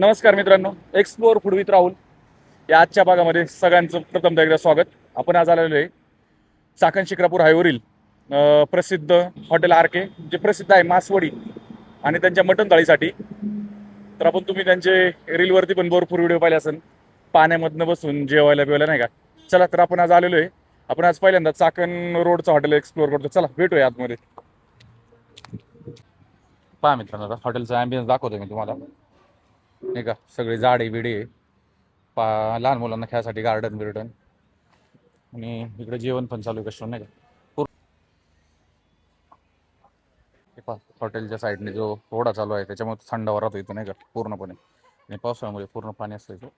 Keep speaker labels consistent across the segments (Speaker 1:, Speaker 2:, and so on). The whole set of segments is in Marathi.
Speaker 1: नमस्कार मित्रांनो, एक्सप्लोर फूड विथ राहुल या आजच्या भागामध्ये सगळ्यांचं प्रथमतः एकदा स्वागत. आपण आज आलेलो आहे चाकण शिक्रापूर हायवेवरील प्रसिद्ध हॉटेल आर के, जे प्रसिद्ध आहे मासवडी आणि त्यांच्या मटण थाळीसाठी. तर आपण तुम्ही त्यांचे रीलवरती पण भरपूर व्हिडिओ पाहिले असेल, पाण्यामधनं बसून जेवायला बिवायला नाही का. चला तर आपण आज आलेलो आहे, आपण आज पहिल्यांदा चाकण रोडचं हॉटेल एक्सप्लोर करतो. चला भेटूया आतमध्ये. पहा मित्रांनो, हॉटेलचा ॲम्बियन्स दाखवतो मी तुम्हाला, नाही का. सगळे झाडे बिडे आहे, लहान मुलांना खेळासाठी गार्डन बिर्डन, आणि इकडे जेवण पण चालू आहे कस्टमर, नाही का. हॉटेलच्या साईडने जो ओढा चालू आहे त्याच्यामुळे थंडावा राहतो इथं, नाही का, पूर्णपणे. आणि पावसाळ्यामध्ये पूर्ण पाणी असतं इथं.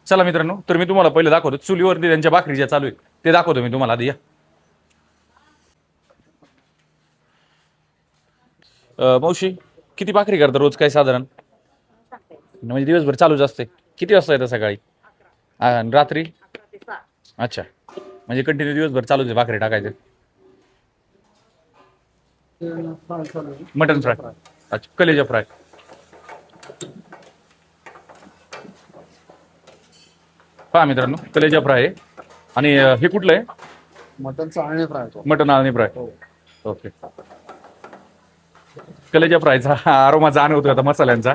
Speaker 1: चला मित्रांनो, तर मी तुम्हाला पहिले दाखवतो चुलीवरती त्यांच्या भाकरी ज्या चालू आहे ते दाखवतो मी तुम्हाला आधी. या मावशी, किती भाकरी करता रोज काय साधारण? म्हणजे दिवसभर चालूच असते. किती वाजता येतं सकाळी आणि रात्री? अच्छा, म्हणजे कंटिन्यू दिवसभर चालूच आहे भाकरी टाकायचे. मटन फ्राय, अच्छा, कलेजा फ्राय. पहा मित्रांनो, कलेजा फ्राय आहे. आणि हे कुठलं आहे?
Speaker 2: मटनचा आळणी फ्राय.
Speaker 1: मटन आळणी फ्राय. ओके. कलेजा फ्रायचा आरोमा जाणवतो आता मसाल्यांचा,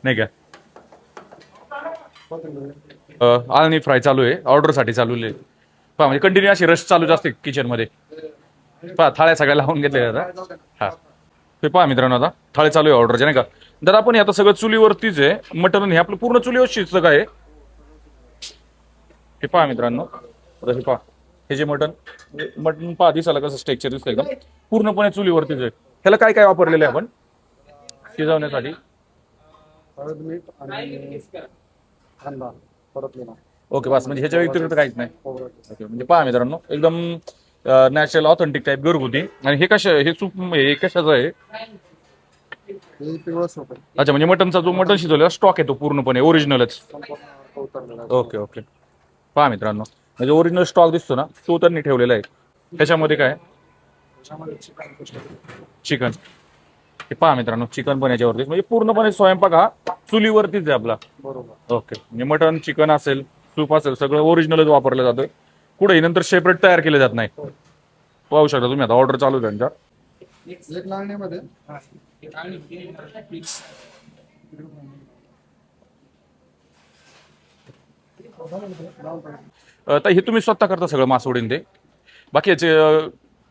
Speaker 1: नाही का. आळणी फ्राय चालू आहे, ऑर्डरसाठी चालू आहे. पहा म्हणजे कंटिन्यू अशी रश चालूच असते किचनमध्ये. पहा थाळ्या सगळ्या लावून घेतल्या जातात. हा, हे पहा मित्रांनो, आता थाळी चालू आहे ऑर्डरचे, नाही का. तर आपण आता सगळं चुलीवरतीच आहे. मटन हे आपलं पूर्ण चुलीवर शिजतं काय. हे पहा मित्रांनो, आता हे पहा, हे जे मटन मटन पहा दिसायला कसं स्ट्रक्चर दिसतं एकदम, पूर्णपणे चुलीवरतीच आहे. ह्याला काय काय वापरलेलं आहे आपण शिजवण्यासाठी?
Speaker 2: हळद, मीठ आणि कांदा परतलेला.
Speaker 1: ओके, बस, म्हणजे ह्याच्या व्यतिरिक्त काहीच नाही.
Speaker 2: खोबरं.
Speaker 1: ओके, म्हणजे पहा मित्रांनो, एकदम नॅचरल ऑथेंटिक टाईप घरगुती. आणि हे हे सूप हे कशाचं आहे?
Speaker 2: हे पिवळं सूप आहे.
Speaker 1: अच्छा, म्हणजे मटनचा जो मटन शिजवलेला स्टॉक आहे तो पूर्णपणे ओरिजिनलच.
Speaker 2: संपूर्ण उतरलेला.
Speaker 1: Okay okay. पहा मित्रांनो, म्हणजे ओरिजिनल स्टॉक दिसतो ना, तो त्यांनी ठेवलेला आहे. त्याच्यामध्ये काय?
Speaker 2: त्याच्यामध्ये चिकन.
Speaker 1: चिकन. हे पहा मित्रांनो, चिकन पण याच्यावरती, म्हणजे पूर्णपणे स्वयंपाक हा चुलीवरतीच आहे आपला.
Speaker 2: बरोबर.
Speaker 1: ओके, म्हणजे मटन चिकन असेल, सूप असेल, सगळं ओरिजिनलच वापरलं जातं. कुठेही नंतर सेपरेट तयार केले जात नाही. पाहू शकता तुम्ही, आता ऑर्डर चालू आहे त्यांच्या.
Speaker 2: एक लाळणीमध्ये
Speaker 1: तर हे तुम्ही स्वतः करता सगळं मासवडीन ते? बाकी याचे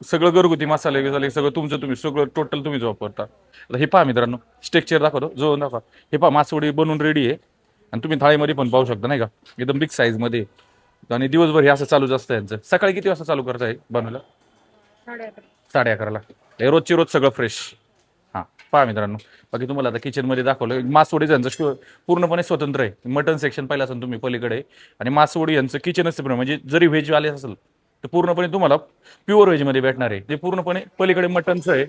Speaker 1: सगळं घरगुती मसाले बिसाले सगळं तुमचं, तुम्ही सगळं टोटल तुम्हीच वापरता. आता हे पहा मित्रांनो, स्ट्रक्चर दाखवतो जो दाखवा. हे पहा, मासवडी बनवून रेडी आहे. आणि तुम्ही थाळीमध्ये पण पाहू शकता, नाही का, एकदम बिग साईजमध्ये. आणि दिवसभर हे असं चालूच असतं यांचं. सकाळी किती वाजता चालू करताय बनवायला? 11:30. हे रोजची रोज सगळं फ्रेश. हां, पहा मित्रांनो, बाकी तुम्हाला आता किचनमध्ये दाखवलं. मासवडी यांचं पूर्णपणे स्वतंत्र आहे. मटन सेक्शन पाहिलं असेल तुम्ही पलीकडे, आणि मासवडी यांचं किचनच सेपरेट. म्हणजे जरी व्हेज आले असेल तर पूर्णपणे तुम्हाला प्युअर व्हेजमध्ये भेटणार आहे. ते पूर्णपणे पलीकडे मटनचं आहे,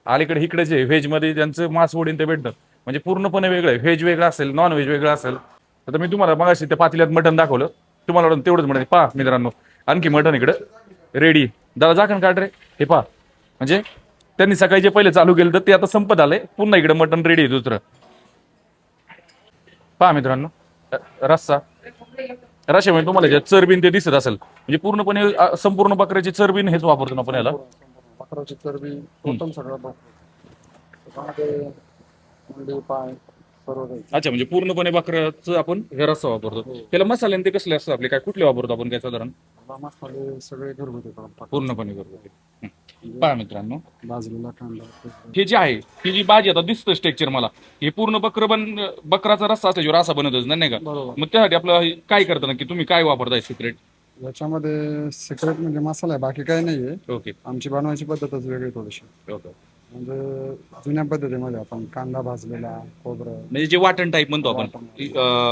Speaker 1: अलीकडे इकडे जे व्हेजमध्ये त्यांचं मासवडीन ते भेटतं. म्हणजे पूर्णपणे वेगळं आहे. व्हेज वेगळं असेल, नॉन व्हेज वेगळं असेल. आता मी तुम्हाला मगाशी त्या पातेल्यात मटन दाखवलं, तुम्हाला तेवढंच म्हणाले. पहा मित्रांनो, आणखी मटन इकडं रेडी. दादा झाकण काढ रे. हे पहा, म्हणजे त्यांनी सकाळी जे पहिले चालू केलं तर ते आता संपत आलंय. पुन्हा इकडे मटन रेडी आहे दुसरं. पहा मित्रांनो, रस्सा रश्यामध्ये तुम्हाला जे चरबीन ते दिसत असेल, म्हणजे पूर्णपणे संपूर्ण बकऱ्याची चरबीन हेच वापरतो ना आपण याला.
Speaker 2: बकराची चरबी टोटल सगळं बघ. त्याच्यामध्ये अंडी, पाय सर्व काही.
Speaker 1: अच्छा, म्हणजे पूर्णपणे बकऱ्याचं आपण हे रस्सा वापरतो. त्याला मसाले ते कसले असतात आपले, काय कुठले वापरतो आपण काय साधारण?
Speaker 2: मसाले सगळे घरगुती करून
Speaker 1: पूर्णपणे करतो. पहा मित्रांनो,
Speaker 2: भाजलेला कांदा.
Speaker 1: हे जे आहे, ही जी भाजी आता दिसतं स्ट्रक्चर मला, हे पूर्ण बकराचा रस्सा त्याच्यावर असा बनतच नाही का.
Speaker 2: बरोबर.
Speaker 1: मग त्यासाठी आपलं काय करतं नक्की, तुम्ही काय वापरताय सिक्रेट?
Speaker 2: याच्यामध्ये सिक्रेट म्हणजे मसाला आहे, बाकी काही नाहीये.
Speaker 1: ओके
Speaker 2: आमची बनवायची पद्धतच वेगळी थोडीशी.
Speaker 1: ओके.
Speaker 2: म्हणजे जुन्या पद्धतीमध्ये आपण कांदा भाजलेला, खोबरं
Speaker 1: म्हणजे जे वाटण टाईप म्हणतो आपण.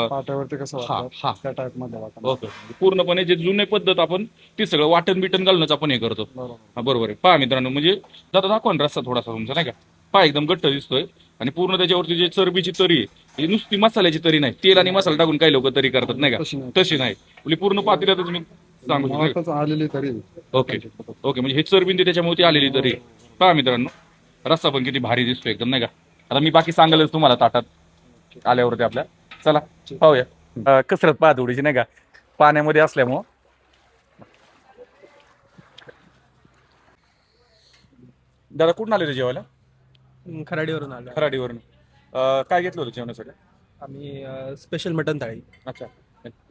Speaker 2: पाट्यावरती कसं
Speaker 1: हा.
Speaker 2: वाटतं त्या टाइप मध्ये वाटण.
Speaker 1: ओके, पूर्णपणे जे जुने पद्धत आपण ते सगळं वाटण बिटन घालूनच आपण हे करतो.
Speaker 2: बरोबर.
Speaker 1: हा, बरोबर आहे. पहा मित्रांनो, म्हणजे दादा दाखवा ना रस्सा थोडासा तुमचा, नाही का. पहा एकदम घट्ट दिसतोय. आणि पूर्ण त्याच्यावरती जे चरबीची तरी आहे, ही नुसती मसाल्याची तरी नाही, तेल आणि मसाला टाकून काही लोक तरी करतात, नाही का. तशी नाही, म्हणजे पूर्ण पातेल्यातच मी सांगू शकतो.
Speaker 2: मुळातच आलेली तरी.
Speaker 1: ओके ओके, म्हणजे हे चरबीन ते त्याच्यामुळे ती आलेली तरी. पहा मित्रांनो, रस्सा पण किती भारी दिसतोय एकदम, नाही का. आता मी बाकी सांगालच तुम्हाला ताटात. आल्यावरती आपल्या. चला पाहूया कसरत पाहा थोडीशी नाही का पाण्यामध्ये असल्यामुळं. दादा कुठून आले रे जेवायला?
Speaker 2: खराडीवरून आलो.
Speaker 1: खराडीवरून. काय घेतलं होतं जेवणासाठी?
Speaker 2: आम्ही स्पेशल मटन थाळी.
Speaker 1: अच्छा,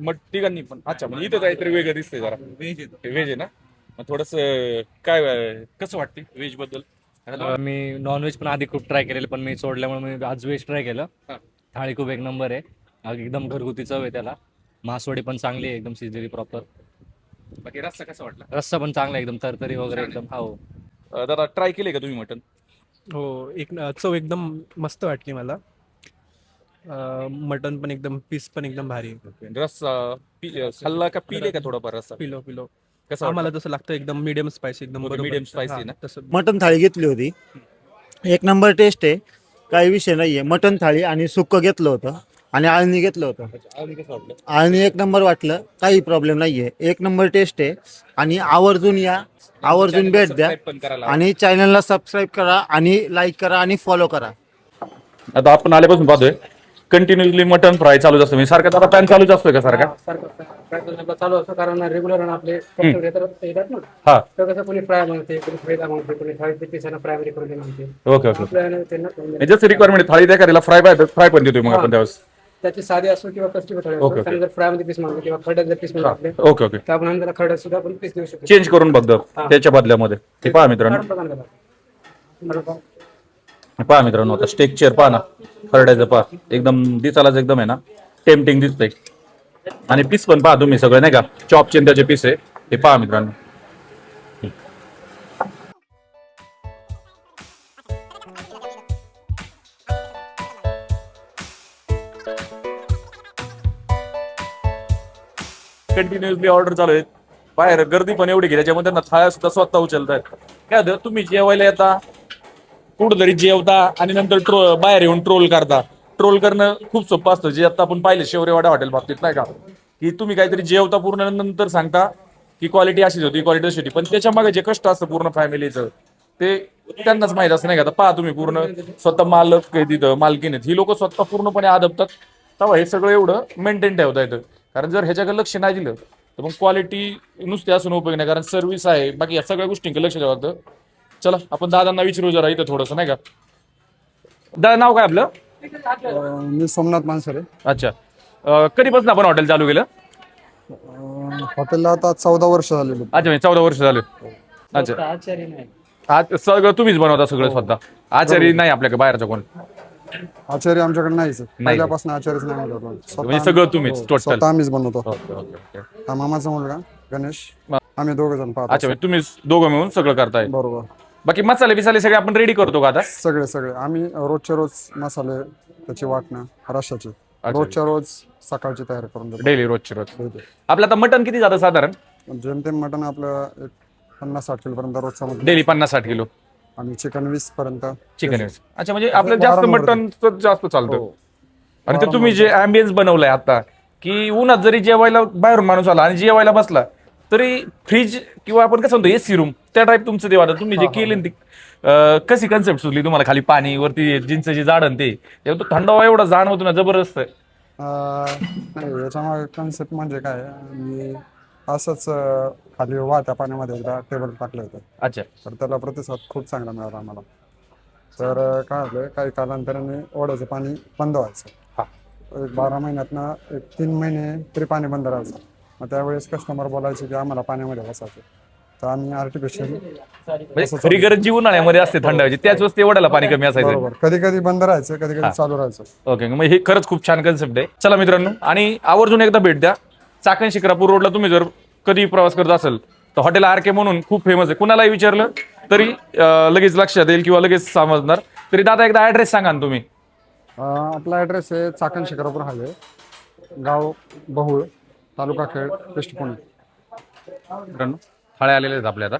Speaker 1: मग तिघांनी पण. अच्छा, म्हणजे इथं काहीतरी वेगळं दिसतंय जरा.
Speaker 2: व्हेज
Speaker 1: व्हेज आहे ना? मग थोडस काय कसं वाटते व्हेज बद्दल?
Speaker 3: मी नॉनव्हेज पण आधी खूप ट्राय केलेलं, पण मी सोडल्यामुळे मी आज व्हेज ट्राय केलं.
Speaker 1: हा.
Speaker 3: थाळी खूप एक नंबर आहे. एकदम घरगुती चव आहे त्याला. मासवडी पण चांगली आहे, एकदम शिजलेली प्रॉपर.
Speaker 1: बाकी रस्सा कसा वाटला?
Speaker 3: रस्सा पण चांगला आहे, एकदम तरतरी वगैरे एकदम. हो.
Speaker 1: दादा ट्राय केले का तुम्ही मटन?
Speaker 2: हो, चव एकदम मस्त वाटली मला. मटन पण एकदम, पीस पण एकदम भारी.
Speaker 1: रस्सा खाल्ला का पिले का थोडाफार रस्सा?
Speaker 2: पिलो पिलो.
Speaker 1: कसं
Speaker 2: आम्हाला तसं लागतं एकदम मीडियम स्पायसी, एकदम बरोबर.
Speaker 1: मीडियम स्पायसी
Speaker 2: हा,
Speaker 1: ना?
Speaker 2: तसं.
Speaker 4: मटन थाळी घेतली होती, एक नंबर टेस्ट आहे, काही विषय नाहीये. मटन थाळी आणि सुक्क घेतलं होतं आणि आळणी घेतलं होतं.
Speaker 1: आणि कसं वाटलं?
Speaker 4: आळणी एक नंबर वाटलं, काही प्रॉब्लेम नाहीये, एक नंबर टेस्ट आहे. आणि आवर्जून या, आवर्जून भेट द्या
Speaker 1: Subscribe पण करायला.
Speaker 4: आणि चॅनलला सबस्क्राईब करा आणि लाईक करा आणि फॉलो करा.
Speaker 1: आता आपण आल्यापासून पाहतोय कंटिन्युअसली मटन फ्राय चालूच असतं. मी सारखा आता पॅन चालूच असतोय का सारखा?
Speaker 2: सारखं चालू असतं, कारण रेग्युलर आपले customer येतात ना.
Speaker 1: हा,
Speaker 2: तर कसं कोणी फ्राय म्हणते, कोणी फ्रायला म्हणते, कोणी थाळीचे पिसाला फ्राय मध्ये करून म्हणते.
Speaker 1: Okay okay.
Speaker 2: आपल्याला त्यांना
Speaker 1: जसं रिक्वायरमेंट थाळी द्या करायला फ्राय पण देतोय मग आपण त्यावेळेस.
Speaker 2: त्याची साधी असो किंवा कस्टमर थाळी
Speaker 1: ओके,
Speaker 2: असो,
Speaker 1: ओके.
Speaker 2: आणि जर फ्राय मध्ये पीस मागले किंवा खरड्यात जर पीस मागले
Speaker 1: ओके ओके.
Speaker 2: तर आपण त्याला खरड्यात सुद्धा आपण पीस देऊ शकतो.
Speaker 1: चेंज करून बघ त्याच्या बदल्यामध्ये. हे पहा मित्रांनो, पहा मित्रांनो, आता स्टेक पहा ना, खरड्याचं पहा, एकदम दिसायलाच एकदम आहे ना टेम्पटिंग दिसतंय. आणि पीस पण पहा तुम्ही सगळे नाही का, चॉप चिंत्याचे पीस आहे हे पहा मित्रांनो. कंटिन्युअसली ऑर्डर चालू आहेत. बाहेर गर्दी पण एवढी की त्याच्यामध्ये ना थाळ्या सुद्धा स्वतः उचलतायत. काय होतं, तुम्ही जेवायला येता, कुठंतरी जेवता आणि नंतर बाहेर येऊन ट्रोल करता. ट्रोल करणं खूप सोपं असतं, जे आता आपण पाहिले शेवरेवाडा हॉटेल बाबतीत नाही का, की तुम्ही काहीतरी जेवता पूर्ण नंतर सांगता की क्वालिटी अशीच होती, क्वालिटी अशी होती, पण त्याच्या मागे जे कष्ट असतं पूर्ण फॅमिलीचं ते त्यांनाच माहित असतं नाही का. आता पहा तुम्ही पूर्ण स्वतः मालक आहे तिथं, मालकीन आहेत, ही लोक स्वतः पूर्णपणे आदबतात. तेव्हा हे सगळं एवढं मेंटेन ठेवता येतं. कारण जर ह्याच्याकडे लक्ष नाही दिलं तर मग क्वालिटी नुसते असून उपयोग नाही, कारण सर्व्हिस आहे, बाकी या सगळ्या गोष्टींकडे लक्ष द्यावं लागतं. चला आपण दादांना विचारू जरा इथं थोडंसं नाही का. दादा नाव काय आपलं?
Speaker 5: मी सोमनाथ मानसरे.
Speaker 1: अच्छा, कधीपासून आपण हॉटेल चालू केलं?
Speaker 5: हॉटेलला आता 14 वर्ष झालेली.
Speaker 1: अच्छा, म्हणजे 14 वर्ष झाले. अच्छा,
Speaker 2: आचार्य नाही.
Speaker 1: आज सगळं तुम्हीच बनवता सगळं स्वतः? आचारी नाही आपल्याकडे बाहेरचा कोण?
Speaker 5: आचार्य आमच्याकडे नाहीच. पहिल्यापासून आचार्यच नाही बनवत.
Speaker 1: म्हणजे सगळं तुम्हीच टोटल?
Speaker 5: स्वतः आम्हीच बनवतो.
Speaker 1: Okay okay okay.
Speaker 5: हा मामाचा मुलगा गणेश, आम्ही दोघ जण पाहतो.
Speaker 1: अच्छा, म्हणजे तुम्हीच दोघं मिळून सगळं करताय?
Speaker 5: बरोबर.
Speaker 1: बाकी मसाले बिसाले सगळे आपण रेडी करतो का आता?
Speaker 5: सगळे सगळे आम्ही रोजच्या रोज मसाले त्याची वाटणं रश्शाची रोजच्या रोज सकाळची तयारी करून देतो.
Speaker 1: डेली रोजची रोज. आपलं आता मटन किती जातं साधारण?
Speaker 5: जेमतेम मटन आपलं 50-60 किलो पर्यंत रोजचा मटन.
Speaker 1: डेली 50-60 किलो
Speaker 5: आणि चिकन 20 पर्यंत.
Speaker 1: चिकन. अच्छा, म्हणजे आपलं जास्त मटन जास्त चालतं.
Speaker 5: हो.
Speaker 1: आणि ते तुम्ही जे अँबियन्स बनवलाय आता, की उन्हात जरी जेवायला बाहेरून माणूस आला आणि जेवायला बसला तरी फ्रीज किंवा आपण कसं म्हणतो एसी रूम त्या टाईप तुमचं ते वाटत. तुम्ही जे केले ती कशी कन्सेप्ट सुचली तुम्हाला? खाली पाणी, वरती जिंचची झाड, ते थंडावा एवढा जाणवतो ना, जबरदस्त आहे.
Speaker 5: नाही, याच्यामागे कन्सेप्ट म्हणजे काय, मी असंच खाली वाहत्या पाण्यामध्ये एकदा टेबल टाकलं होतं.
Speaker 1: अच्छा,
Speaker 5: तर त्याला प्रतिसाद खूप चांगला मिळाला आम्हाला. तर काय झालं, काही कालांतराने ओढ्याचं पाणी बंद व्हायचं.
Speaker 1: हा.
Speaker 5: एक 12 महिन्यातनं एक 3 महिने तरी पाणी बंद राहायचं. मग त्यावेळेस कस्टमर बोलायचे की आम्हाला पाण्यामध्ये बसायचं. तर आम्ही आर्टिफिशियल,
Speaker 1: म्हणजे खरी गरज जी उन्हाळ्यामध्ये असते थंड व्हायची, त्याच वेळेस ते ओढ्याला पाणी कमी असायचं.
Speaker 5: बरोबर, कधी कधी बंद राहायचं, कधी कधी चालू राहायचं.
Speaker 1: ओके, मग हे खरंच खूप छान कन्सेप्ट आहे. चला मित्रांनो, आणि आवर्जून एकदा भेट द्या. चाकण शिक्रापूर रोडला तुम्ही जर कधी प्रवास करत असेल तर हॉटेल आर के म्हणून खूप फेमस आहे. कुणालाही विचारलं तरी लगेच लक्षात येईल किंवा लगेच समजणार. तरी दादा एकदा ऍड्रेस सांगा ना तुम्ही.
Speaker 5: आपला ॲड्रेस आहे चाकण शिक्रापूर हायवे, गाव बहुळ, तालुका खेड, वेस्ट पुणे.
Speaker 1: मित्रांनो, थाळ्या आलेल्या आहेत आपल्या आता.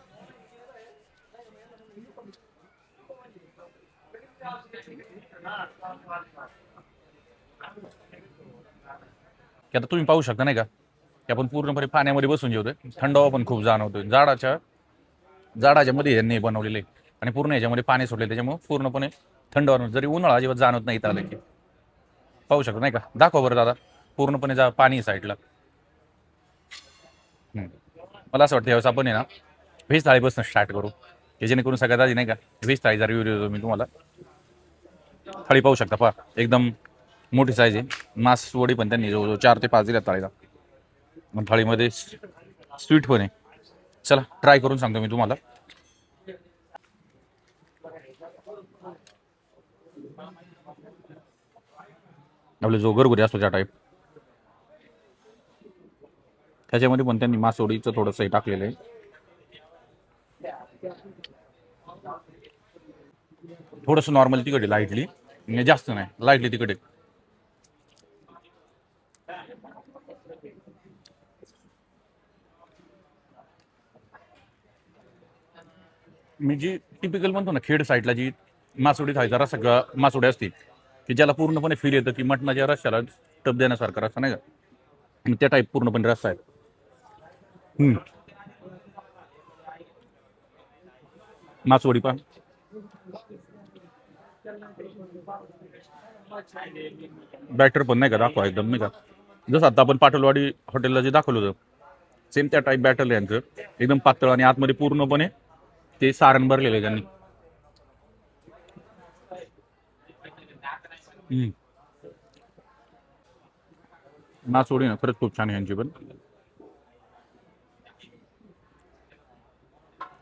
Speaker 1: की आता तुम्ही पाहू शकता नाही का, की आपण पूर्णपणे पाण्यामध्ये बसून जेवतोय. थंडावा पण खूप जाणवतोय. झाडाच्या मध्ये यांनी बनवलेले आणि पूर्ण याच्यामध्ये पाणी सोडले, त्याच्यामुळे पूर्णपणे थंड जरी उन्हाळा अजिबात जाणवत नाही इथं आलं की. पाहू शकता नाही का, दाखवा बरं दादा पूर्णपणे जा पाणी साईडला. मला असं वाटतं यावेळेस आपण आहे ना व्हेज थाळीपासून स्टार्ट करू, की जेणेकरून सगळ्यात आधी नाही का व्हेज थाळीचा रिव्ह्यू देतो मी तुम्हाला. थाळी पाहू शकता पहा, एकदम मोठी साईज आहे. मांस वडी पण त्यांनी जवळजवळ 4 ते 5 दिल्या थाळीला. मग थाळीमध्ये स्वीट पण आहे. चला ट्राय करून सांगतो मी तुम्हाला. आपले जो घरगुती असतो त्या टाईप, त्याच्यामध्ये पण त्यांनी मासवडीचं थोडंसं हे टाकलेलं आहे. थोडंसं नॉर्मल तिखट आहे, लाईटली, म्हणजे जास्त नाही, लाईटली तिखट आहे. मी जी टिपिकल म्हणतो ना खेड साईडला जी मासवडी खायचा रस्सा मासवडी असते, की ज्याला पूर्णपणे फील येतं की मटणाच्या रस्स्याला टप देण्यासारखा रस्सा नाही का, आणि त्या टाईप पूर्णपणे रस्सा आहे. मासवडी पण बॅटर पण नाही का दाखवा एकदम नाही का, जसं आता आपण पाटलवाडी हॉटेलला जे दाखवलं होतं सेम त्या टाईप बॅटर यांचं, एकदम पातळ आणि आतमध्ये पूर्णपणे ते सारण भरलेलं आहे त्यांनी. मासवडी ना खरंच खूप छान आहे यांची पण.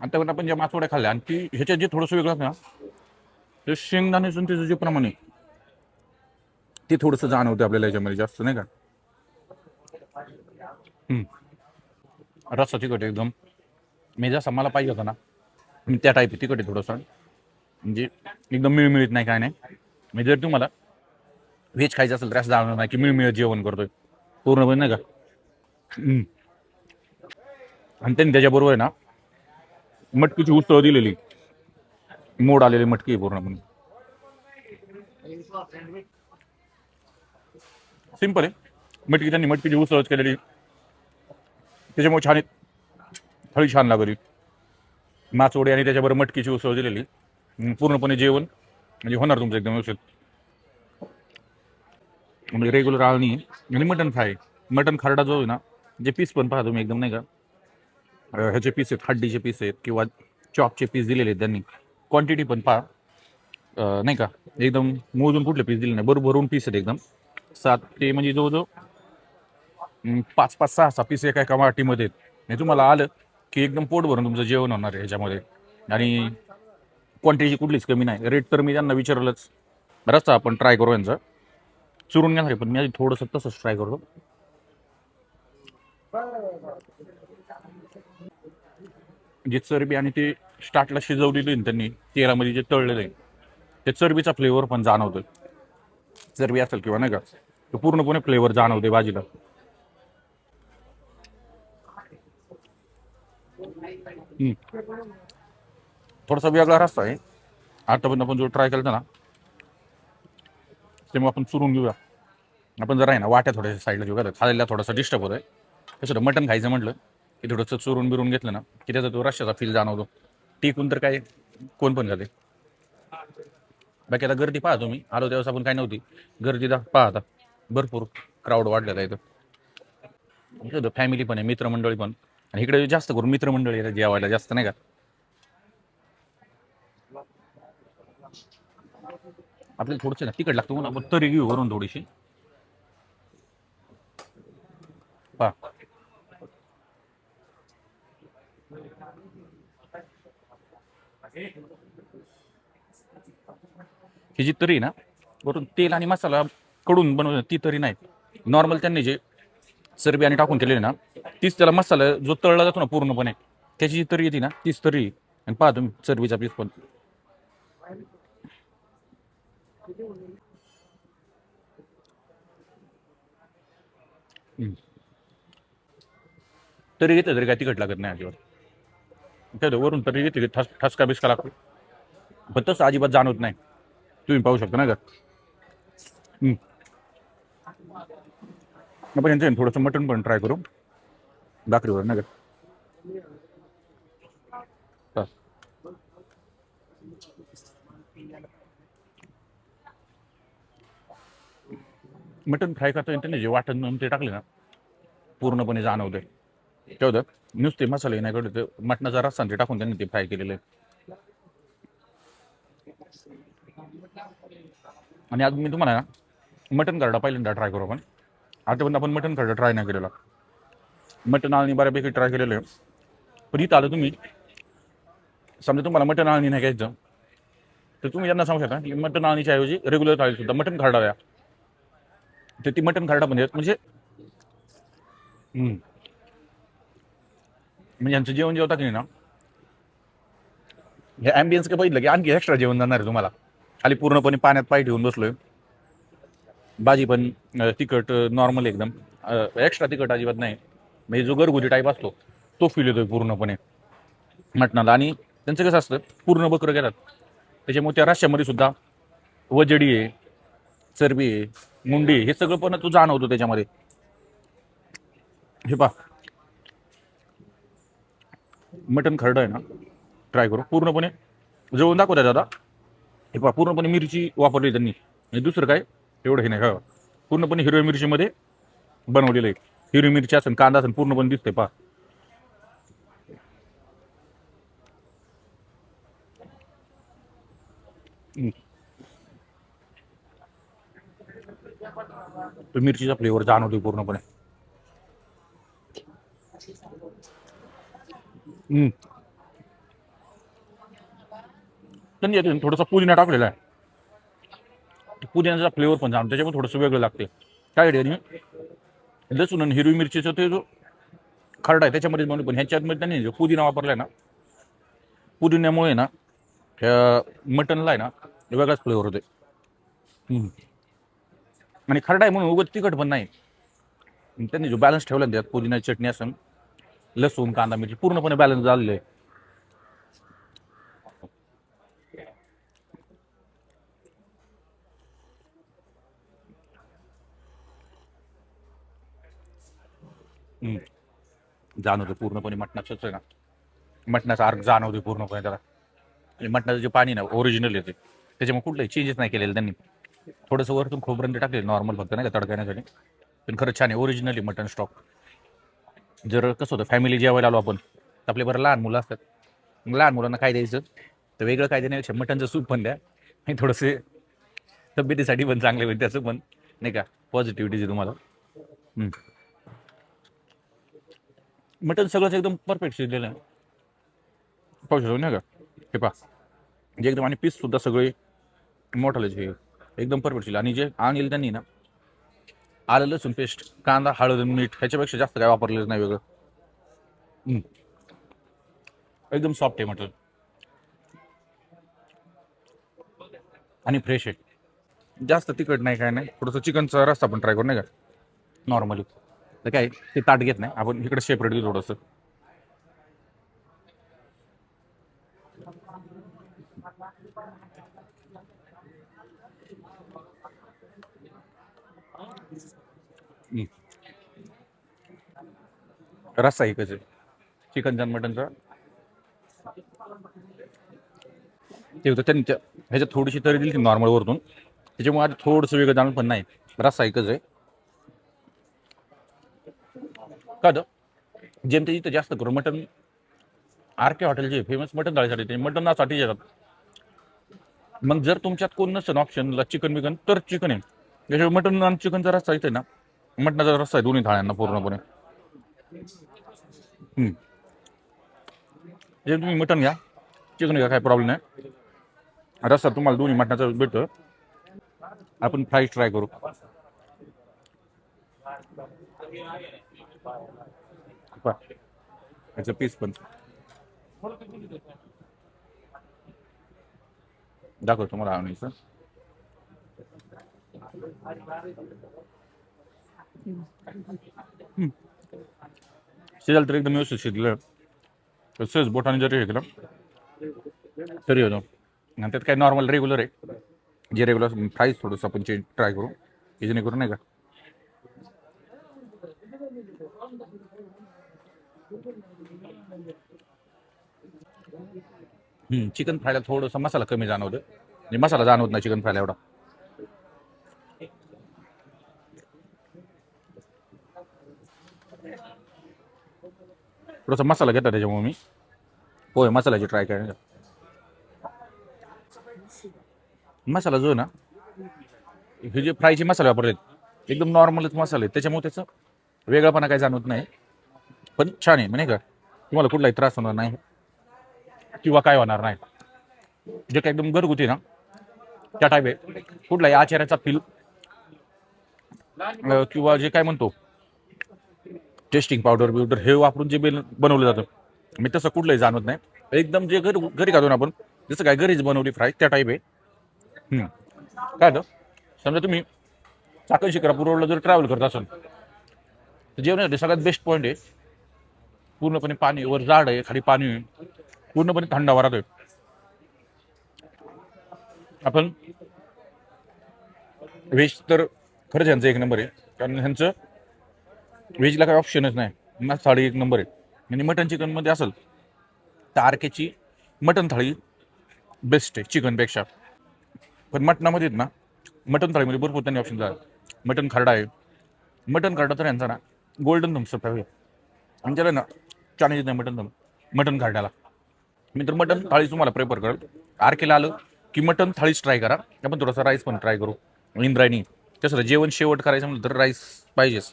Speaker 1: आता पण आपण ज्या मासवड्या खाल्ल्या आणि ती ह्याच्यात जे थोडंसं वेगळं ना, ते शेंगदाण्याचं त्याचं जे प्रमाण आहे ते थोडंसं जाणवतं आपल्याला याच्यामध्ये जास्त नाही का. रस्सा तिखट एकदम, मी जसा मला पाहिजे होता ना त्या टाईप तिखट आहे थोडंसं, म्हणजे एकदम मिळमिळीत नाही काय नाही. म्हणजे जर तुम्हाला व्हेज खायचं असेल तर असं जाणवणार नाही की मिळमिळत जेवण करतोय पूर्णपणे नाही का. आणि त्यांनी त्याच्याबरोबर आहे ना मटकीची उसळ दिलेली, मोड आलेली मटकी पूर्णपणे. सिंपल आहे, मटकी त्यांनी मटकीची उसळच केलेली, त्याच्यामुळे छान थाळी छान लागली. मासवडी आणि त्याच्याबरोबर मटकीची उसळ दिलेली, पूर्णपणे जेवण म्हणजे होणार तुमचं एकदम व्यवस्थित. म्हणजे रेग्युलर आळणी आणि मटन फ्राय, मटन खारडा जो आहे ना, जे पीस पण पाहा तुम्ही एकदम नाही का, ह्याचे पीस आहेत, हड्डीचे पीस आहेत किंवा चॉपचे पीस दिलेले आहेत त्यांनी. क्वांटिटी पण पहा नाही का, एकदम मोजून कुठले पीस दिले नाही, भरून पीस आहेत एकदम. 7 ते म्हणजे जवळजवळ 5-5, 6-6 पीस एका वाटीमध्ये आहेत. हे तुम्हाला आलं की एकदम पोट भरून तुमचं जेवण होणार आहे ह्याच्यामध्ये. आणि क्वांटिटी कुठलीच कमी नाही. रेट तर मी त्यांना विचारलंच. रस्ता आपण ट्राय करू यांचा, चुरून घेणार आहे पण मी आधी थोडंसं तसंच ट्राय करतो. जे चरबी आणि ते स्टार्टला शिजवलेली आहे त्यांनी तेलामध्ये जे तळलेलं आहे, ते चरबीचा फ्लेवर पण जाणवतोय. चरबी असेल किंवा नाही का, तो पूर्णपणे फ्लेवर जाणवते भाजीला. थोडासा वेगळा रस्ता आहे. आतापर्यंत आपण जो ट्राय केला ना ते मग आपण चुरून घेऊया. आपण जरा आहे ना वाट्या थोड्या साईडला घेऊया, खायला थोडासा डिस्टर्ब होतोय. तसं मटण खायचं म्हटलं की थोडंसं चुरून बिरून घेतलं ना की त्याचा तो रश्श्याचा फील जाणवतो. टिकून तर काय कोण पण जाते. बाकी आता गर्दी पाहा तुम्ही, आलो त्यावेळेस आपण काय नव्हती गर्दी, पाहा आता भरपूर क्राऊड वाढलेला आहे इथं. फॅमिली पण आहे, मित्रमंडळी पण, आणि इकडे जास्त करून मित्रमंडळी आहे जेवायला जास्त नाही का. आपल्याला थोडंसं ना तिखट लागतो म्हणून आपण तरी घेऊ वरून थोडीशी. पहा ही जी तरी ना वरून तेल आणि मसाला कडून बनवतात ती तरी नाही, नॉर्मल त्यांनी जे चरबी आणि टाकून केलेली ना तीच त्याला मसाला जो तळला जातो ना पूर्णपणे त्याची जी तरी येते ना तीच तरी. आणि पहा तुम्ही चरबीचा पीस पण तरी घेतलं तरी काय तिखट लागत नाही अजिबात. काय वरून तरी घेतली ठसका बिस्का लागतो, पण तसं अजिबात जाणवत नाही. तुम्ही पाहू शकता ना का. आपण यांचं थोडंसं मटण पण ट्राय करू भाकरीवर ना का. मटण फ्राय करता त्यांनी जे वाटण आणि ते टाकले ना पूर्णपणे जाणवते तेवढं नुसते मसाले नाही कडे ते मटणाचा रस्सा आणि ते टाकून त्यांनी ते फ्राय केलेलं आहे. आणि आज मी तुम्हाला ना मटण खरडा पहिल्यांदा ट्राय करू आपण. आतापर्यंत आपण मटण खरडा ट्राय नाही केलेला. मटण आळणी बऱ्यापैकी ट्राय केलेलं आहे. पण इथं आलं तुम्ही समजा तुम्हाला मटण आळणी नाही घ्यायचं तर तुम्ही यांना सांगू शकता की मटण आळणीच्या ऐवजी रेग्युलर थाळी सुद्धा मटण खरडा द्या. तर ती मटण खरडा म्हणजे म्हणजे यांचं जेवण जेवता की नाही ना हे ॲम्बियन्स काय बघितलं की आणखी एक्स्ट्रा जेवण जाणार आहे तुम्हाला. खाली पूर्णपणे पाण्यात पाय ठेवून बसलोय. भाजी पण तिखट नॉर्मल एकदम एक्स्ट्रा तिखट अजिबात नाही. म्हणजे जो घरगुती टाईप असतो तो फील येतोय पूर्णपणे मटणाला. आणि त्यांचं कसं असतं पूर्ण बकरं घेतात त्याच्यामुळे त्या रश्श्यामध्ये सुद्धा वजडी आहे, चरबी आहे, मुंडी आहे, हे सगळं पण तू जाणवतो त्याच्यामध्ये. हे पा मटण खरडं आहे ना ट्राय करू पूर्णपणे जेवण दाखवतात दादा. हे पहा पूर्णपणे मिरची वापरली त्यांनी आणि दुसरं काय एवढं हे नाही का पूर्णपणे हिरव्या मिरचीमध्ये बनवलेलं आहे. हिरवी मिरची असेल कांदा असेल पूर्णपणे दिसते पहा. तो मिरचीचा फ्लेवर जाणवतोय पूर्णपणे. त्यांनी यातून थोडासा पुदिना टाकलेला आहे. पुदिन्याचा फ्लेवर पण जाणतो त्याच्यामुळे थोडंसं वेगळं लागते. काय रेडी लसूण आणि हिरवी मिरचीचं ते जो खरडा आहे त्याच्यामध्ये बनवलं पण ह्याच्यामध्ये त्यांनी जो पुदिना वापरलाय ना पुदिन्यामुळे ना मटनला आहे ना वेगळाच फ्लेवर होते. आणि खरडा आहे म्हणून उगाच तिखट पण नाही. त्यांनी जो बॅलन्स ठेवला ना त्यात पुदिन्याची चटणी असेल लसूण कांदा मिरची पूर्णपणे बॅलन्स झालेलं आहे. जाणवतं पूर्णपणे मटणाचंच आहे ना मटणाचा अर्क जाणवतो पूर्णपणे त्याला. आणि मटणाचं जे पाणी ना ओरिजिनल येते त्याच्यामुळे कुठलंही चेंजेस नाही केलेलं त्यांनी. थोडंसं वरतून खोबरं टाकले नॉर्मल फक्त नाही का तडकण्यासाठी. पण खरंच छान आहे ओरिजिनली मटन स्टॉक. जर कसं होतं फॅमिली जेवायला आलो आपण तर आपले बरं लहान मुलं असतात. मग लहान मुलांना काय द्यायचं तर वेगळं काय देण्यापेक्षा मटनचं सूप पण द्या आणि थोडंसे तब्येतीसाठी पण चांगले होईल त्याचं पण नाही का पॉझिटिव्हिटी तुम्हाला. मटन सगळंच एकदम परफेक्ट शिजलेलं आहे पाहू शकतो नाही का. हे पहा म्हणजे एकदम आणि पीस सुद्धा सगळे मोठालेच हे एकदम परफेक्ट शिजले. आणि जे आणले त्यांनी ना आलं लसूण पेस्ट कांदा हळद मीठ ह्याच्यापेक्षा जास्त काय वापरलेलं नाही वेगळं. एकदम सॉफ्ट आहे मटन आणि फ्रेश आहे. जास्त तिखट नाही काय नाही. थोडंसं चिकनचा रस्सा पण ट्राय करू नाही का नॉर्मली. तर काय ते ताट घेत नाही आपण इकडे सेपरेट घेऊ थोडंसं. रस्सा एकच आहे चिकनचा आणि मटनचा. ते होतं त्यांनी ह्याच्यात थोडीशी तरी दिली नॉर्मल वरतून त्याच्यामुळे आता थोडंसं वेगळं जाणून पण नाही. रस्सा एकच आहे का जेम ते इथं जास्त करून मटन आर के हॉटेलचे फेमस मटन थाळीसाठी ते मटनासाठी येतात. मग जर तुमच्यात कोण नसेल ऑप्शनला चिकन बिकन तर चिकन आहे. त्याच्यामुळे मटन आणि चिकनचा रस्सा इथे ना मटणाचा रस्सा आहे दोन्ही थाळ्यांना पूर्णपणे. जे तुम्ही मटन घ्या चिकन घ्या काय प्रॉब्लेम नाही. रस्सा तुम्हाला दोन्ही मटणाचा भेटतो. आपण फ्राईज ट्राय करू. याचं पीस पण दाखव तुम्हाला आणीचं. शिजायला तर एकदम व्यवस्थित शिजलं. सहज बोटाने जरी हे केलं तरी होतं. आणि त्यात काय नॉर्मल रेग्युलर आहे जे रेग्युलर फ्राईज थोडंसं आपण चेंज ट्राय करू हे जेणेकरून नाही का. चिकन फ्रायला थोडंसं मसाला कमी जाणवतं म्हणजे मसाला जाणवत नाही चिकन फ्रायला एवढा. थोडासा मसाला घेतला त्याच्यामुळे मी होय मसाल्याची ट्राय करायला. मसाला जो आहे ना हे जे फ्रायचे मसाले वापरलेत एकदम नॉर्मलच मसाले आहेत, त्याच्यामुळे त्याचं वेगळापणा काही जाणवत नाही. पण छान आहे म्हणजे का तुम्हाला कुठलाही त्रास होणार नाही किंवा काय होणार नाही. जे काय एकदम घरगुती ना त्या टाईप आहे. कुठलाही आचार्याचा फील किंवा जे काय म्हणतो टेस्टिंग पावडर बिवडर हे वापरून जे बनवलं जातं मी तसं कुठलंही जाणवत नाही. एकदम जे घरी खातो ना आपण जसं काय घरीच बनवली फ्राय त्या टाईप आहे. काय होतं समजा तुम्ही चाकण शिक्रापूर रोडला जर ट्रॅव्हल करत असाल तर जेवणासाठी सगळ्यात बेस्ट पॉईंट आहे. पूर्णपणे पाणी वर झाड आहे खाली पाणी आहे पूर्णपणे थंडावा राहतोय. आपण व्हेज तर खरंच यांचं एक नंबर आहे कारण ह्यांचं व्हेजला काही ऑप्शनच नाही. मस्त थाळी एक नंबर आहे. आणि मटन चिकनमध्ये असेल तर आरकेची मटन थाळी बेस्ट आहे चिकनपेक्षा. पण मटणामध्ये ना मटन थाळीमध्ये भरपूर त्यांनी ऑप्शन झाला. मटन खरडा आहे. मटन खरडा तर यांचा ना गोल्डन थम्सअप आहे आणि त्याला ना चायनीज नाही मटन खरड्याला. मी तर मटन थाळी तुम्हाला प्रेफर करेल. आरकेला आलं की मटन थाळीच ट्राय करा. आपण थोडासा राईस पण ट्राय करू इंद्रायणी. तसं जेवण शेवट करायचं म्हटलं तर राईस पाहिजेच.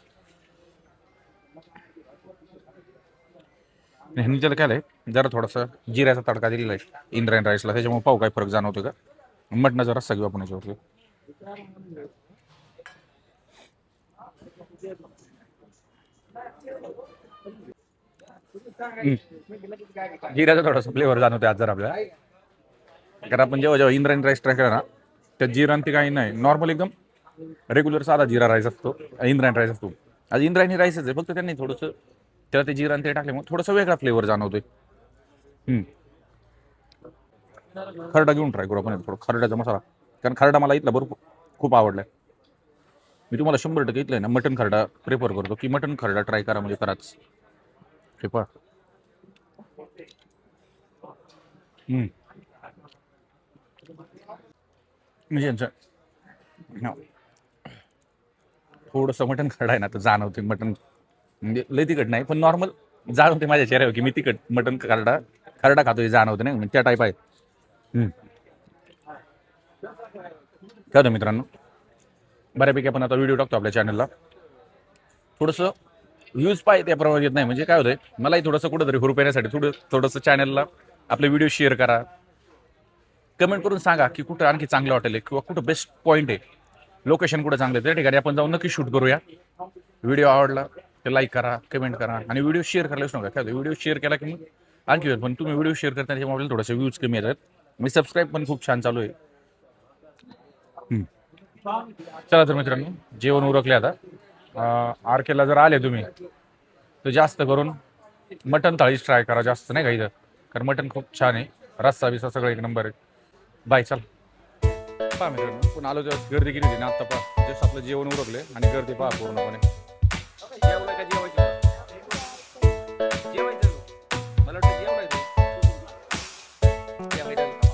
Speaker 1: ह्यांनी त्याला काय आहे जरा थोडासा जिऱ्याचा तडका दिलेला आहे इंद्रायणी राईसला, त्याच्यामुळे पाहू काय फरक जाणवतो का. मटणाचा रस्सा घेऊ आपण याच्यावरती. जिऱ्याचा थोडासा फ्लेवर जाणवतो आज जर आपल्याला कारण आपण जेव्हा इंद्रायणी राईस ट्राय करा ना त्यात जिरा ते काही नाही नॉर्मल एकदम रेग्युलर साधा जिरा राईस असतो इंद्रायणी राईस असतो. आज इंद्रायणी राईसच आहे फक्त त्यांनी थोडंसं त्याला ते जिरा ते टाकल्यामुळे थोडासा वेगळा फ्लेवर जाणवतोय. खरडा घेऊन ट्राय करू आपण थोडं खरड्याचा मसाला कारण खरडा मला इथला भरपूर खूप आवडलाय. मी तुम्हाला 100% इथलं आहे ना मटन खरडा प्रेफर करतो की मटन खरडा ट्राय करा म्हणजे कराच. हे पहा म्हणजे यांचं थोडंसं मटन खरडा आहे ना तर जाणवते मटन म्हणजे लय तिखट नाही पण नॉर्मल जाणवते माझ्या चेहऱ्यावर की मी तिखट मटन खरडा खातोय जाणवते नाही त्या टाईप आहे. काय होतं मित्रांनो बऱ्यापैकी आपण आता व्हिडिओ टाकतो आपल्या चॅनलला. थोडंसं व्ह्यूज पाहिजे त्याप्रमाणे येत नाही म्हणजे काय होतंय मलाही थोडंसं कुठंतरी हुरूप येण्यासाठी थोडंसं चॅनलला आपले व्हिडिओ शेअर करा. कमेंट करून सांगा की कुठं आणखी चांगलं हॉटेल आहे किंवा कुठं बेस्ट पॉईंट आहे लोकेशन कुठं चांगलं आहे त्या ठिकाणी आपण जाऊन नक्की शूट करूया. व्हिडिओ आवडला तर लाईक करा कमेंट करा आणि व्हिडिओ शेअर करायलाच नका. काय व्हिडिओ शेअर केला की मग आणखी वेळ पण तुम्ही व्हिडिओ शेअर करताना आपल्याला थोडंसं व्ह्यूज कमी येतात. मी सबस्क्राईब पण खूप छान चालू आहे. चला तर मित्रांनो जेवण उरकले आता. आरकेला जर आले तुम्ही तर जास्त करून मटन थाळीच ट्राय करा जास्त नाही का इथं कारण मटन खूप छान आहे. रस्सा बिस्सा सगळं एक नंबर आहे. बाय चल पहा मित्रांनो पण आलो तेव्हा गर्दी किती होती ना आता पहा जस्ट आपलं जेवण उरकले आणि गर्दी पहा पूर्णपणे जेवलं का जेवायचं